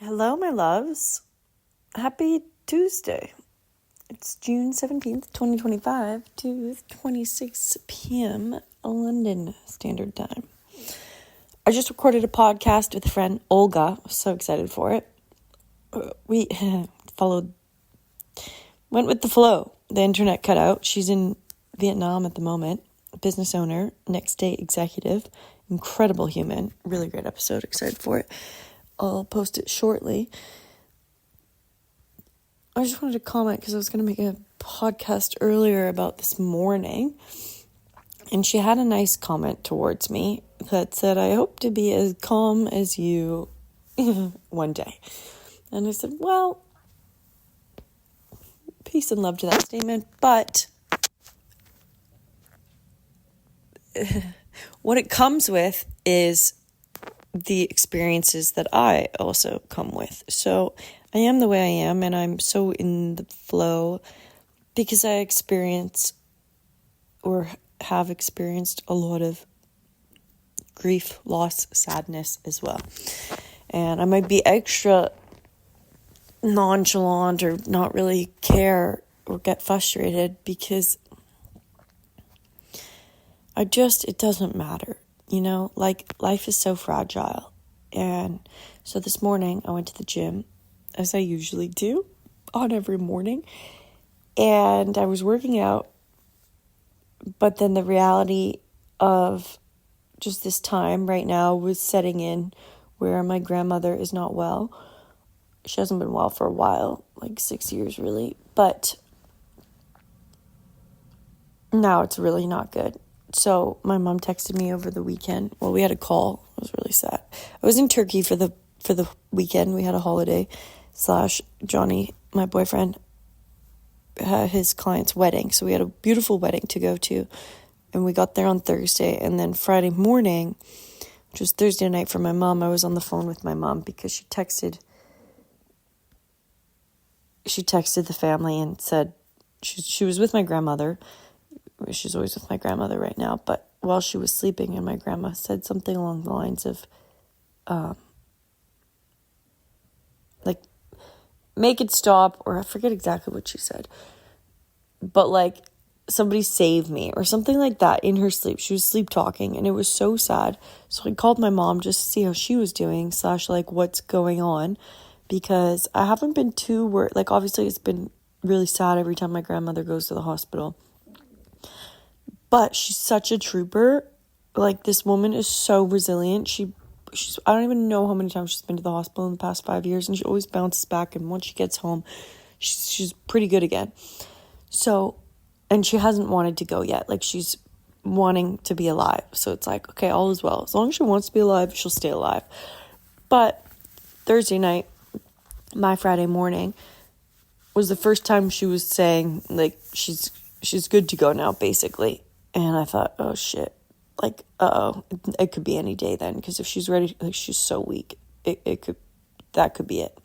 Hello, my loves. Happy Tuesday. It's June 17th, 2025, 2:26 p.m. London Standard Time. I just recorded a podcast with a friend, Olga. I'm so excited for it. We went with the flow. The internet cut out. She's in Vietnam at the moment. Business owner, next day executive, incredible human. Really great episode. Excited for it. I'll post it shortly. I just wanted to comment because I was going to make a podcast earlier about this morning. And she had a nice comment towards me that said, I hope to be as calm as you one day. And I said, well, peace and love to that statement. But what it comes with is the experiences that I also come with. So I am the way I am, and I'm so in the flow because I experience or have experienced a lot of grief, loss, sadness as well. And I might be extra nonchalant or not really care or get frustrated because it doesn't matter. You know, like life is so fragile. And so this morning I went to the gym, as I usually do on every morning. And I was working out. But then the reality of just this time right now was setting in where my grandmother is not well. She hasn't been well for a while, like 6 years really. But now it's really not good. So my mom texted me over the weekend. Well, we had a call. It was really sad. I was in Turkey for the weekend. We had a holiday / Johnny, my boyfriend, his client's wedding. So we had a beautiful wedding to go to. And we got there on Thursday. And then Friday morning, which was Thursday night for my mom, I was on the phone with my mom because she texted the family and said she was with my grandmother. She's always with my grandmother right now, but while she was sleeping, and my grandma said something along the lines of, like, make it stop, or I forget exactly what she said, but like, somebody save me, or something like that in her sleep. She was sleep talking, and it was so sad. So I called my mom just to see how she was doing, / like, what's going on, because I haven't been too worried. Like, obviously, it's been really sad every time my grandmother goes to the hospital. But she's such a trooper. Like, this woman is so resilient. She's I don't even know how many times she's been to the hospital in the past 5 years, and she always bounces back. And once she gets home, she's pretty good again. So, and she hasn't wanted to go yet. Like, she's wanting to be alive. So it's like, okay, all is well. As long as she wants to be alive, she'll stay alive. But Thursday night, my Friday morning, was the first time she was saying, like, she's good to go now, basically. And I thought, oh shit, like, it could be any day then, because if she's ready, like, she's so weak, that could be it.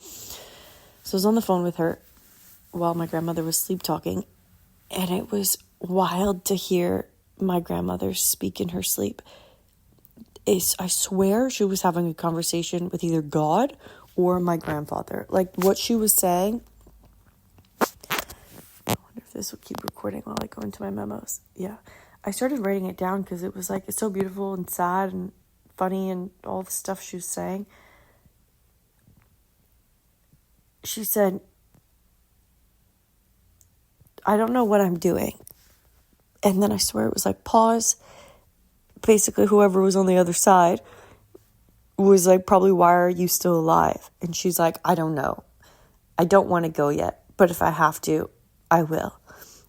So I was on the phone with her while my grandmother was sleep talking, and it was wild to hear my grandmother speak in her sleep. I swear she was having a conversation with either God or my grandfather. Like, what she was saying, I wonder if this will keep recording while I go into my memos. Yeah. I started writing it down because it was like, it's so beautiful and sad and funny and all the stuff she was saying. She said, I don't know what I'm doing. And then I swear it was like, pause. Basically, whoever was on the other side was like, probably, why are you still alive? And she's like, I don't know. I don't want to go yet, but if I have to, I will.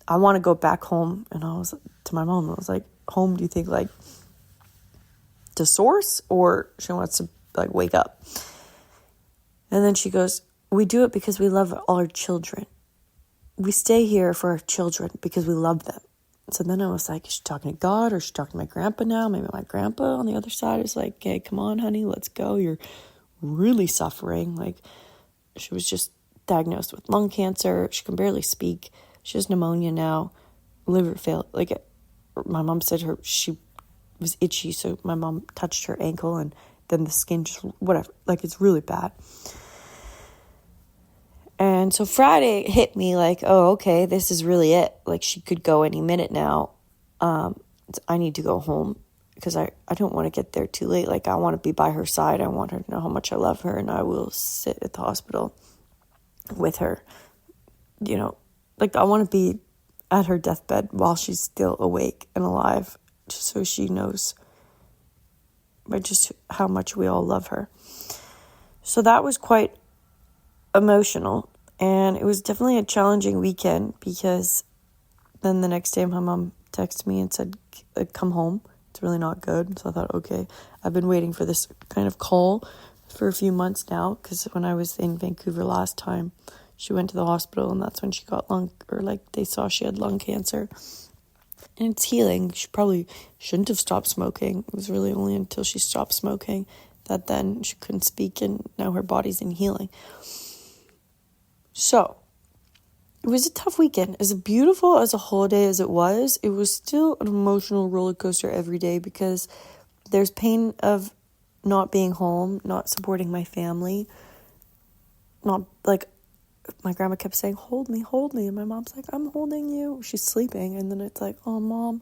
I want to go back home. And I was to my mom, I was like, home, do you think, like, to source, or she wants to, like, wake up? And then she goes, we do it because we love all our children. We stay here for our children because we love them. So then I was like, is she talking to God, or is she talking to my grandpa now? Maybe my grandpa on the other side is like, hey, come on, honey, let's go. You're really suffering. Like, she was just diagnosed with lung cancer. She can barely speak. She has pneumonia now, liver failure. Like, my mom said she was itchy, so my mom touched her ankle, and then the skin just, whatever. Like, it's really bad. And so Friday hit me like, oh, okay, this is really it. Like, she could go any minute now. I need to go home because I don't want to get there too late. Like, I want to be by her side. I want her to know how much I love her, and I will sit at the hospital with her. You know, like, I want to be at her deathbed while she's still awake and alive, just so she knows but just how much we all love her. So that was quite emotional, and it was definitely a challenging weekend, because then the next day my mom texted me and said, come home, it's really not good. So I thought, okay, I've been waiting for this kind of call for a few months now, because when I was in Vancouver last time, she went to the hospital, and that's when she got they saw she had lung cancer, and it's healing. She probably shouldn't have stopped smoking. It was really only until she stopped smoking that then she couldn't speak, and now her body's in healing. So it was a tough weekend. As beautiful as a holiday as it was still an emotional roller coaster every day, because there's pain of not being home, not supporting my family, not like my grandma kept saying, hold me, and my mom's like, I'm holding you. She's sleeping, and then it's like, oh, Mom,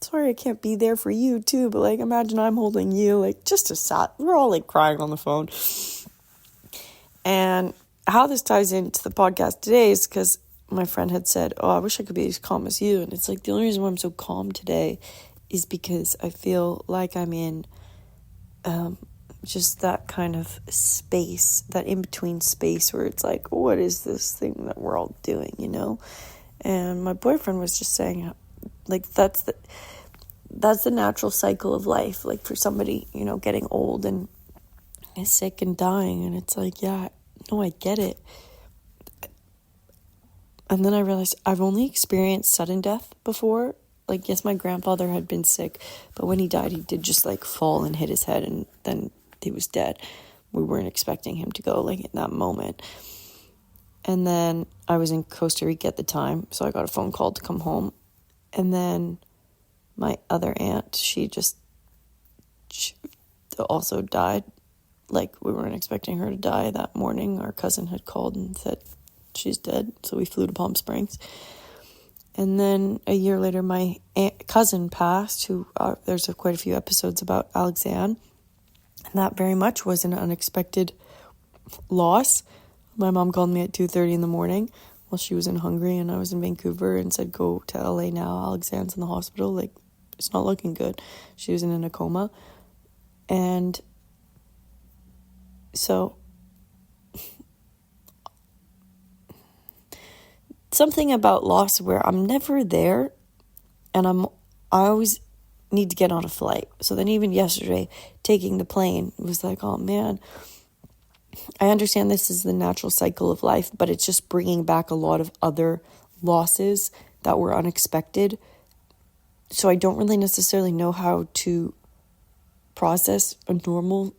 sorry I can't be there for you too, but like, imagine I'm holding you. Like, just a sad, we're all like crying on the phone. And how this ties into the podcast today is because my friend had said, oh, I wish I could be as calm as you. And it's like, the only reason why I'm so calm today is because I feel like I'm in just that kind of space, that in-between space where it's like, what is this thing that we're all doing, you know? And my boyfriend was just saying, like, that's the natural cycle of life, like, for somebody, you know, getting old and is sick and dying. And it's like, yeah, no, I get it. And then I realized I've only experienced sudden death before. Like, yes, my grandfather had been sick, but when he died, he did just like fall and hit his head, and then he was dead. We weren't expecting him to go, like, in that moment. And then I was in Costa Rica at the time, so I got a phone call to come home. And then my other aunt, she also died. Like, we weren't expecting her to die that morning. Our cousin had called and said she's dead, so we flew to Palm Springs. And then a year later, my cousin passed, who there's quite a few episodes about Alexandre. And that very much was an unexpected loss. My mom called me at 2:30 in the morning while she was in Hungary and I was in Vancouver, and said, go to LA now. Alexandre's in the hospital. Like, it's not looking good. She was in a coma. And so something about loss where I'm never there, and I always need to get on a flight. So then even yesterday, taking the plane, it was like, oh man, I understand this is the natural cycle of life, but it's just bringing back a lot of other losses that were unexpected. So I don't really necessarily know how to process a normal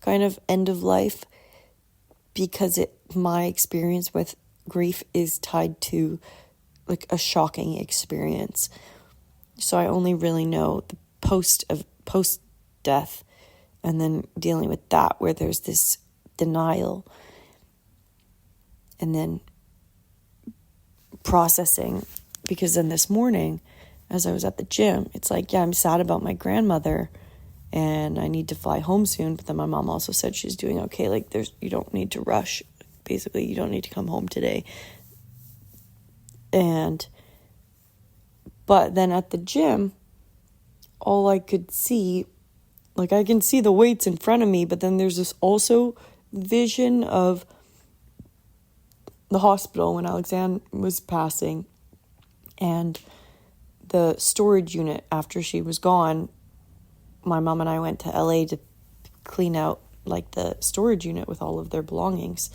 kind of end of life, because my experience with grief is tied to like a shocking experience. So I only really know the post death, and then dealing with that, where there's this denial, and then processing. Because then this morning, as I was at the gym, it's like, yeah, I'm sad about my grandmother and I need to fly home soon. But then my mom also said she's doing okay. Like, you don't need to rush. Basically, you don't need to come home today. But then at the gym, all I could see, like, I can see the weights in front of me, but then there's this also vision of the hospital when Alexandre was passing, and the storage unit after she was gone. My mom and I went to LA to clean out like the storage unit with all of their belongings.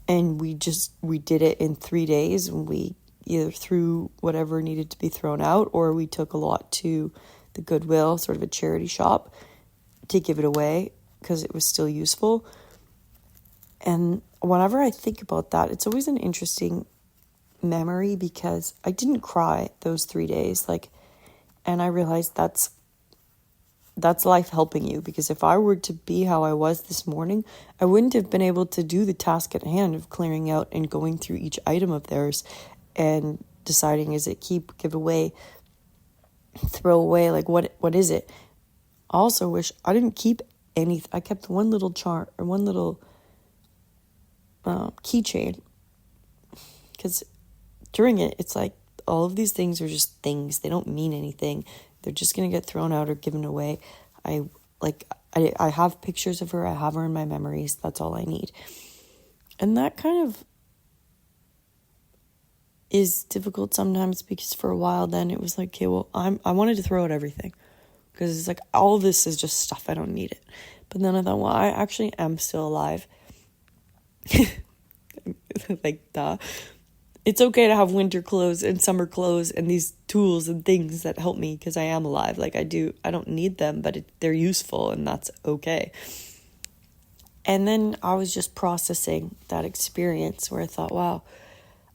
And we did it in 3 days, and we either threw whatever needed to be thrown out, or we took a lot to the Goodwill, sort of a charity shop, to give it away because it was still useful. And whenever I think about that, it's always an interesting memory, because I didn't cry those 3 days. Like, and I realized that's that's life helping you. Because if I were to be how I was this morning, I wouldn't have been able to do the task at hand of clearing out and going through each item of theirs and deciding, is it keep, give away, throw away, like what is it? I also wish I didn't keep anything. I kept one little chart or one little keychain, because during it, it's like all of these things are just things. They don't mean anything. They're just gonna get thrown out or given away. I have pictures of her. I have her in my memories. That's all I need. And that kind of is difficult sometimes, because for a while then it was like, okay, well, I wanted to throw out everything, because it's like all of this is just stuff. I don't need it. But then I thought, well, I actually am still alive. Like, duh. It's okay to have winter clothes and summer clothes and these tools and things that help me, because I am alive. Like, I don't need them, but they're useful, and that's okay. And then I was just processing that experience where I thought, wow,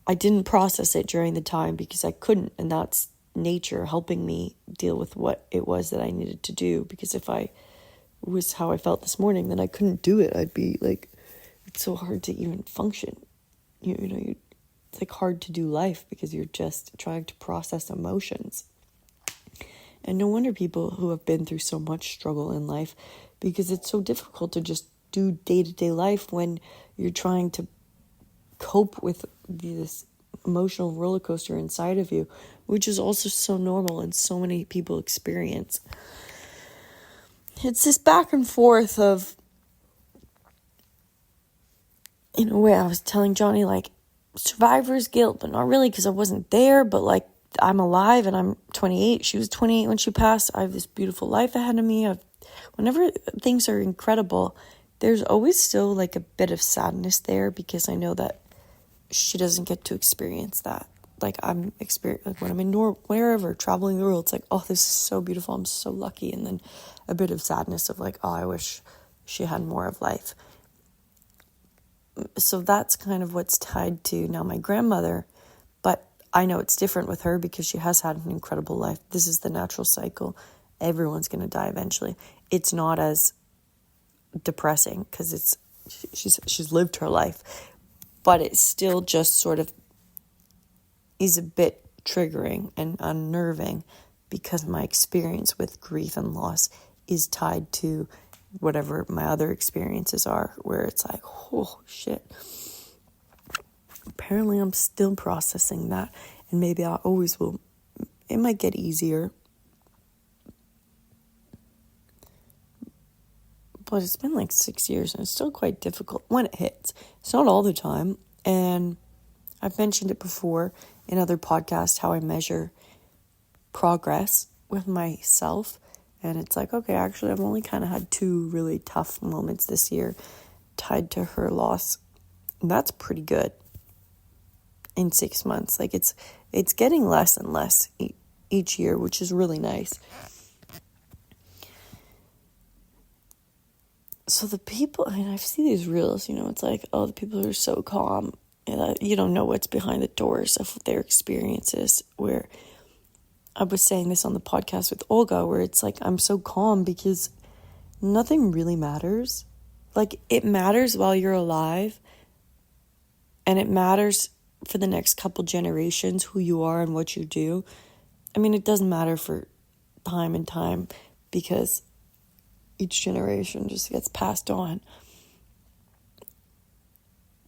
I didn't process it during the time because I couldn't. And that's nature helping me deal with what it was that I needed to do. Because if I was how I felt this morning, then I couldn't do it. I'd be like, it's so hard to even function. It's like hard to do life because you're just trying to process emotions. And no wonder people who have been through so much struggle in life, because it's so difficult to just do day-to-day life when you're trying to cope with this emotional roller coaster inside of you, which is also so normal and so many people experience. It's this back and forth of, in a way, I was telling Johnny, like, survivor's guilt, but not really, because I wasn't there. But like, I'm alive and I'm 28. She was 28 when she passed. I have this beautiful life ahead of me. Whenever things are incredible, there's always still like a bit of sadness there, because I know that she doesn't get to experience that. Like, I'm like when I'm in wherever traveling the world, it's like, oh, this is so beautiful. I'm so lucky. And then a bit of sadness of like, oh, I wish she had more of life. So that's kind of what's tied to now my grandmother. But I know it's different with her because she has had an incredible life. This is the natural cycle. Everyone's going to die eventually. It's not as depressing because she's lived her life. But it still just sort of is a bit triggering and unnerving, because my experience with grief and loss is tied to whatever my other experiences are, where it's like, oh shit, apparently I'm still processing that, and maybe I always will. It might get easier, but it's been like 6 years and it's still quite difficult when it hits. It's not all the time, and I've mentioned it before in other podcasts how I measure progress with myself. And it's like, okay, actually, I've only kind of had 2 really tough moments this year tied to her loss. And that's pretty good in 6 months. Like, it's getting less and less each year, which is really nice. So the people, I see these reels, it's like, oh, the people are so calm. You don't know what's behind the doors of their experiences, where I was saying this on the podcast with Olga, where it's like, I'm so calm because nothing really matters. Like, it matters while you're alive, and it matters for the next couple generations who you are and what you do. I mean, it doesn't matter for time and time, because each generation just gets passed on.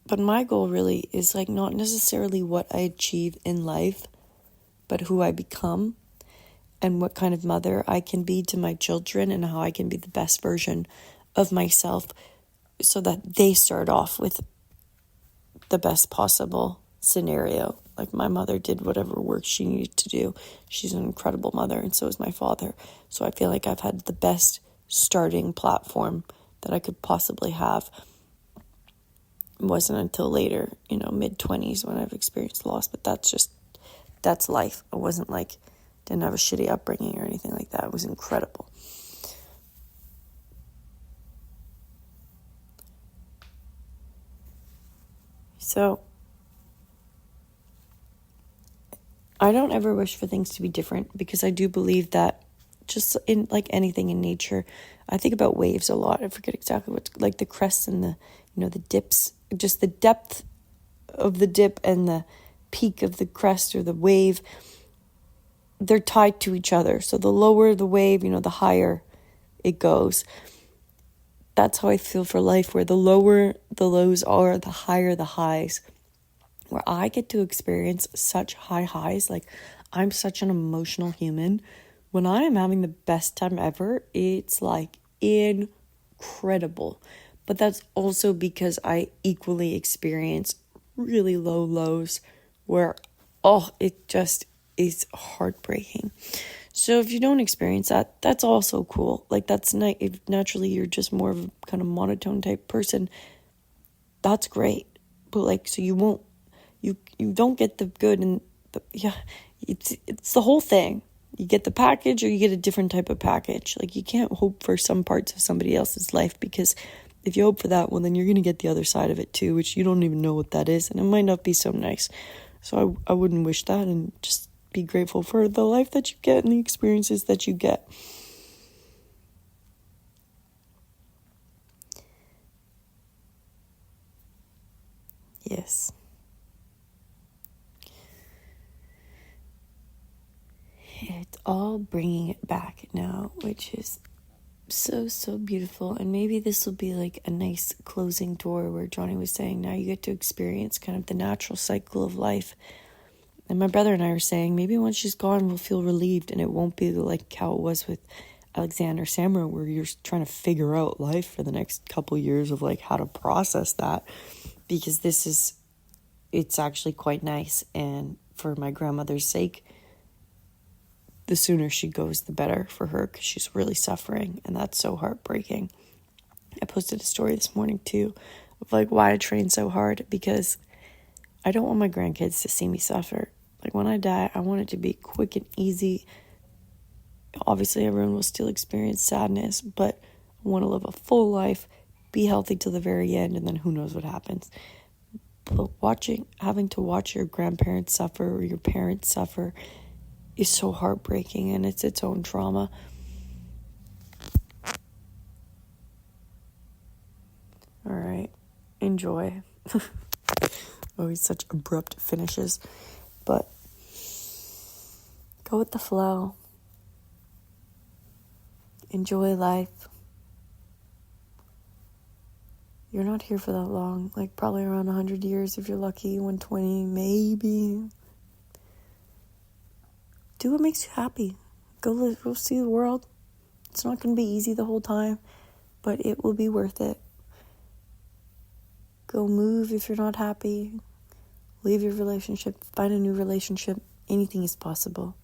But my goal really is like not necessarily what I achieve in life, but who I become and what kind of mother I can be to my children, and how I can be the best version of myself so that they start off with the best possible scenario. Like, my mother did whatever work she needed to do. She's an incredible mother, and so is my father. So I feel like I've had the best starting platform that I could possibly have. It wasn't until later, mid-20s, when I've experienced loss, but that's life. I wasn't like, didn't have a shitty upbringing or anything like that. It was incredible. So I don't ever wish for things to be different, because I do believe that just in like anything in nature. I think about waves a lot. I forget exactly what, like the crests and the dips, just the depth of the dip and the peak of the crest or the wave. They're tied to each other. So the lower the wave, the higher it goes. That's how I feel for life, where the lower the lows are, the higher the highs. Where I get to experience such high highs. Like, I'm such an emotional human. When I am having the best time ever, it's like incredible. But that's also because I equally experience really low lows where, it just is heartbreaking. So if you don't experience that, that's also cool. Like, that's nice. If naturally you're just more of a kind of monotone type person, that's great. But like, so you don't get the good and it's the whole thing. You get the package or you get a different type of package. Like, you can't hope for some parts of somebody else's life, because if you hope for that, well, then you're going to get the other side of it too, which you don't even know what that is, and it might not be so nice. So I wouldn't wish that, and just be grateful for the life that you get and the experiences that you get. Yes. It's all bringing it back now, which is so beautiful. And maybe this will be like a nice closing tour where Johnny was saying now you get to experience kind of the natural cycle of life. And my brother and I are saying maybe once she's gone we'll feel relieved, and it won't be like how it was with Alexander Samra, where you're trying to figure out life for the next couple years of like how to process that, because it's actually quite nice. And for my grandmother's sake, the sooner she goes, the better for her, because she's really suffering, and that's so heartbreaking. I posted a story this morning too of like why I train so hard, because I don't want my grandkids to see me suffer. Like, when I die, I want it to be quick and easy. Obviously, everyone will still experience sadness, but I want to live a full life, be healthy till the very end, and then who knows what happens. But having to watch your grandparents suffer or your parents suffer is so heartbreaking, and it's its own trauma. All right, enjoy. Always such abrupt finishes, but go with the flow. Enjoy life. You're not here for that long, like probably around 100 years if you're lucky, 120 maybe. Do what makes you happy. Go see the world. It's not going to be easy the whole time, but it will be worth it. Go move if you're not happy. Leave your relationship. Find a new relationship. Anything is possible.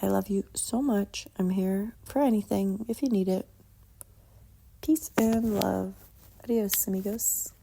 I love you so much. I'm here for anything if you need it. Peace and love. Adios, amigos.